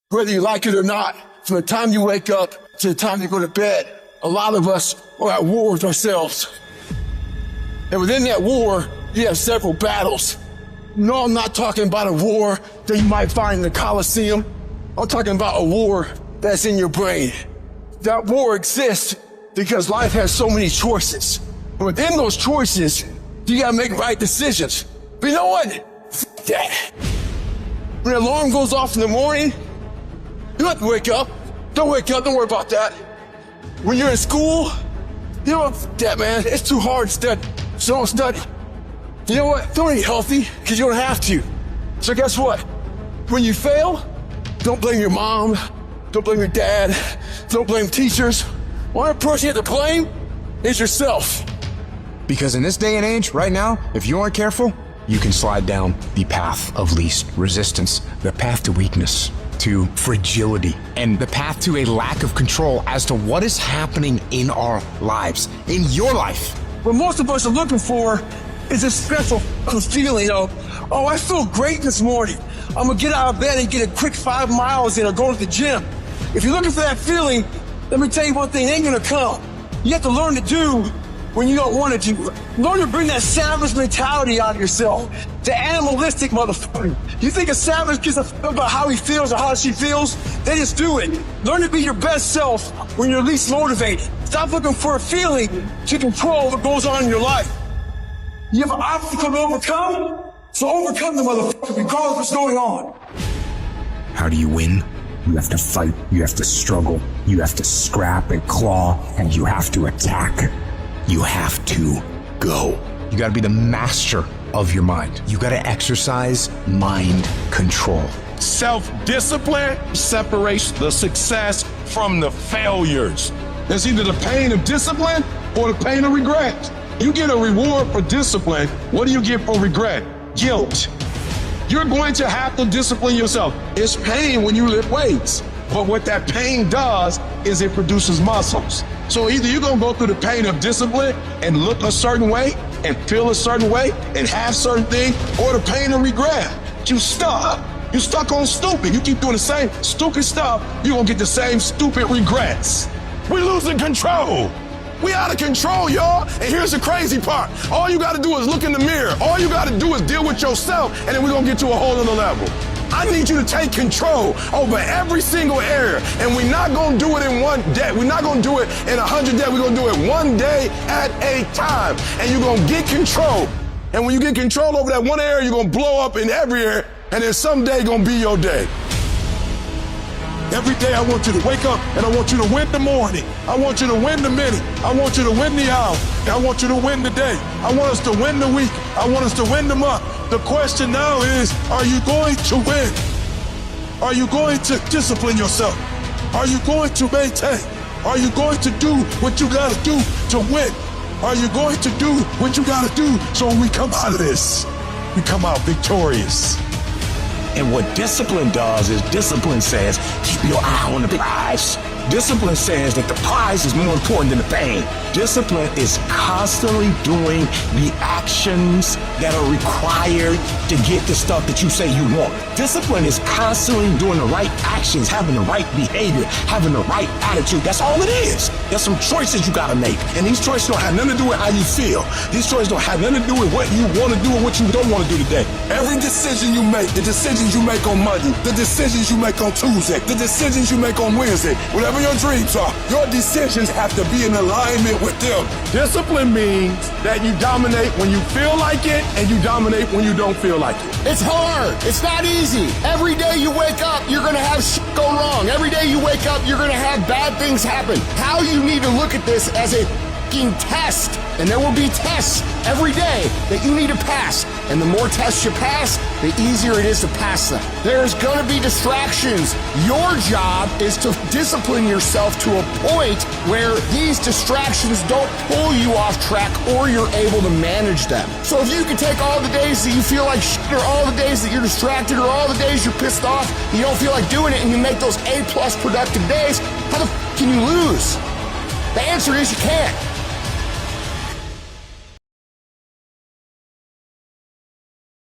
Whether you like it or not, from the time you wake up to the time you go to bed, a lot of us are at war with ourselves. And within that war, you have several battles. No, I'm not talking about a war that you might find in the Coliseum. I'm talking about a war that's in your brain. That war exists because life has so many choices. And within those choices, you gotta make right decisions. But you know what? F that. When the alarm goes off in the morning, you don't have to wake up. Don't wake up, don't worry about that. When you're in school, you know what? F that, man. It's too hard to study. So don't study. You know what? Don't eat healthy, because you don't have to. So guess what? When you fail, don't blame your mom. Don't blame your dad. Don't blame teachers. One person you have to blame is yourself. Because in this day and age, right now, if you aren't careful, you can slide down the path of least resistance, the path to weakness, to fragility, and the path to a lack of control as to what is happening in our lives, in your life. What most of us are looking for is a special feeling, you know. Oh, I feel great this morning. I'm gonna get out of bed and get a quick 5 miles in or go to the gym. If you're looking for that feeling, let me tell you one thing, it ain't gonna come. You have to learn to do when you don't want to do. Learn to bring that savage mentality out of yourself. The animalistic motherfucker. You think a savage gives a fuck about how he feels or how she feels? They just do it. Learn to be your best self when you're least motivated. Stop looking for a feeling to control what goes on in your life. You have an obstacle to overcome, so overcome the motherfucker regardless of what's going on. How do you win? You have to fight, you have to struggle, you have to scrap and claw, and you have to attack. You have to go. You gotta be the master of your mind. You gotta exercise mind control. Self-discipline separates the success from the failures. There's either the pain of discipline or the pain of regret. You get a reward for discipline. What do you get for regret? Guilt. You're going to have to discipline yourself. It's pain when you lift weights. But what that pain does is it produces muscles. So either you're gonna go through the pain of discipline and look a certain way and feel a certain way and have certain things, or the pain of regret. You stuck. You stuck on stupid. You keep doing the same stupid stuff, you're gonna get the same stupid regrets. We're losing control. We out of control, y'all. And here's the crazy part. All you gotta do is look in the mirror. All you gotta do is deal with yourself, and then we're gonna get to a whole other level. I need you to take control over every single area. And we're not gonna do it in one day. We're not gonna do it in 100 days. We're gonna do it one day at a time. And you're gonna get control. And when you get control over that one area, you're gonna blow up in every area. And then someday gonna be your day. Every day I want you to wake up and I want you to win the morning. I want you to win the minute. I want you to win the hour. And I want you to win the day. I want us to win the week. I want us to win the month. The question now is, are you going to win? Are you going to discipline yourself? Are you going to maintain? Are you going to do what you gotta do to win? Are you going to do what you gotta do so when we come out of this, we come out victorious? And what discipline does is discipline says, keep your eye on the prize. Discipline says that the prize is more important than the pain. Discipline is constantly doing the actions that are required to get the stuff that you say you want. Discipline is constantly doing the right actions, having the right behavior, having the right attitude. That's all it is. There's some choices you gotta make. And these choices don't have nothing to do with how you feel. These choices don't have nothing to do with what you want to do or what you don't want to do today. Every decision you make, the decisions you make on Monday, the decisions you make on Tuesday, the decisions you make on Wednesday, whatever your dreams are, your decisions have to be in alignment with them. Discipline means that you dominate when you feel like it and you dominate when you don't feel like it. It's hard. It's not easy. Every day you wake up, you're gonna have shit go wrong. Every day you wake up, you're gonna have bad things happen. How you need to look at this as a fucking test. And there will be tests every day that you need to pass. And the more tests you pass, the easier it is to pass them. There's gonna be distractions. Your job is to discipline yourself to a point where these distractions don't pull you off track or you're able to manage them. So if you can take all the days that you feel like shit, or all the days that you're distracted, or all the days you're pissed off, you don't feel like doing it, and you make those A+ productive days, how the f can you lose? The answer is you can't.